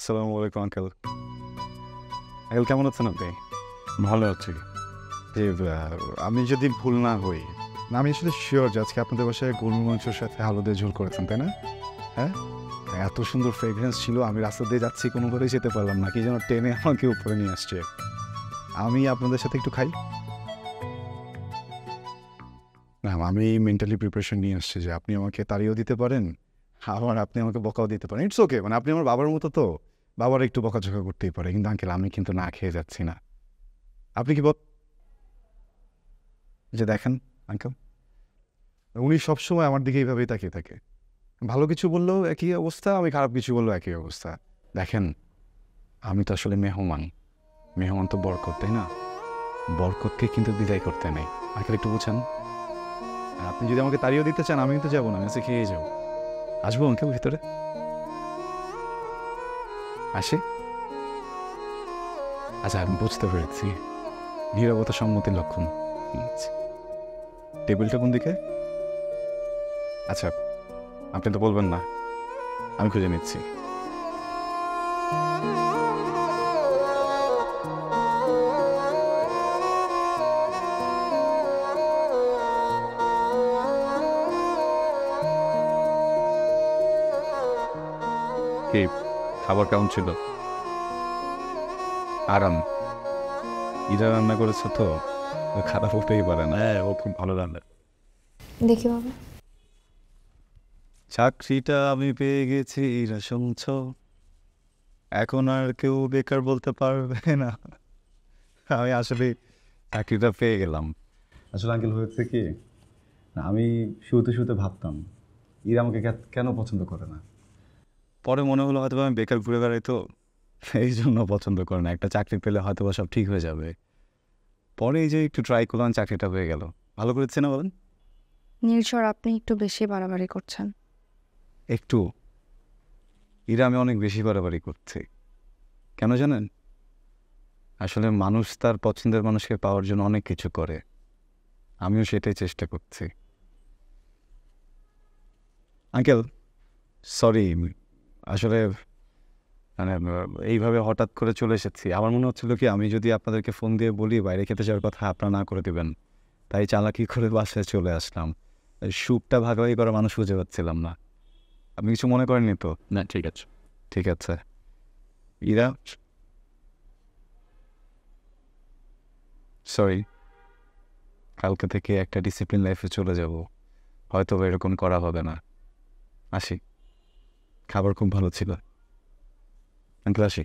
আসসালামু আলাইকুম uncle. Uncle কেমন আছেন আপনি? ভালো আছি। যে আমি যদি ভুল না হই, আমি আসলে শিওর যে আজকে আপনাদের বাসায় গরুর মাংসের সাথে আলু দিয়ে ঝোল করেছেন, তাই না? হ্যাঁ? এত সুন্দর ফ্রেগরেন্স ছিল, আমি রাস্তা দিয়ে যাচ্ছি কোনোভাবেই যেতে পারলাম না। কি যেন টেনে আমাকে উপরে নিয়ে আসছে। আমি আপনাদের সাথে একটু খাই? না, আমি মেন্টালি প্রিপারেশন নিয়ে আসছি যে আপনি আমাকে তাড়িয়েও দিতে পারেন, আবার আপনি আমাকে বকাও দিতে পারেন। ইটস ওকে, মানে আপনি আমার বাবার মতো তো, বাবার একটু বকাঝকা করতেই পারে। কিন্তু আঙ্কেল আমি কিন্তু না খেয়ে যাচ্ছি না। আপনি কি যে দেখেন আঙ্কেল, উনি সবসময় আমার দিকে এইভাবেই তাকিয়ে থাকে। ভালো কিছু বললেও একই অবস্থা, আমি খারাপ কিছু বললেও একই অবস্থা। দেখেন, আমি তো আসলে মেহমান। মেহমান তো বরকত, তাই না? বরকতকে কিন্তু বিদায় করতে নেই। আঙ্কেল একটু বুঝেন। আর আপনি যদি আমাকে তাড়িয়েও দিতে চান, আমি কিন্তু যাবো না, আমি আজকে খেয়ে যাবো। আসবো আঙ্কেল ভিতরে? আসি? আচ্ছা, আমি বুঝতে পেরেছি। নীরবতা সম্মতির লক্ষণ। আচ্ছা, টেবিলটা কোন দিকে? আচ্ছা, আপনি তো বলবেন না, আমি খুঁজে নিচ্ছি। কি খাবার কেমন ছিল? আরাম। ইরা রান্না করেছে তো, খারাপ হতেই পারে না। হ্যাঁ, ও খুব ভালো রান্না। দেখি বাবা। চাকরিটা আমি পেয়ে গেছি, ইরা শুনছ? এখন আর কেউ বেকার বলতে পারবে না। আমি আসলে চাকরিটা পেয়ে গেলাম। আসলে আঙ্কেল হয়েছে কি, আমি শুতে শুতে ভাবতাম ইরা আমাকে কেন পছন্দ করে না। পরে মনে হলো হয়তো আমি বেকার ঘুরে বেড়াই তো, এই জন্য পছন্দ করে না। একটা চাকরি পেলে হয়তো বা সব ঠিক হয়ে যাবে। পরে এই যে একটু ট্রাই করলাম, চাকরিটা হয়ে গেল। ভালো করেছে না বলেন? নীলস্বর, আপনি একটু বেশি বাড়াবাড়ি করছেন। একটু? ইরা আমি অনেক বেশি বাড়াবাড়ি করছি। কেন জানেন? আসলে মানুষ তার পছন্দের মানুষকে পাওয়ার জন্য অনেক কিছু করে, আমিও সেটাই চেষ্টা করছি। আঙ্কেল সরি, আসলে মানে এইভাবে হঠাৎ করে চলে এসেছি। আমার মনে হচ্ছিল কি আমি যদি আপনাদেরকে ফোন দিয়ে বলি বাইরে খেতে যাওয়ার কথা, আপনারা না করে দেবেন, তাই চালাকি করে বাসায় চলে আসলাম। এই সুখটা ভাগাভাগি করা মানুষ খুঁজে পাচ্ছিলাম না। আপনি কিছু মনে করেননি তো? না, ঠিক আছে। ঠিক আছে। ইরা সরি, কালকে থেকে একটা ডিসিপ্লিন লাইফে চলে যাব। হয়তো বা এরকম করা হবে না। আসি। খাবার খুব ভালো ছিল। আঙ্কেল আসি।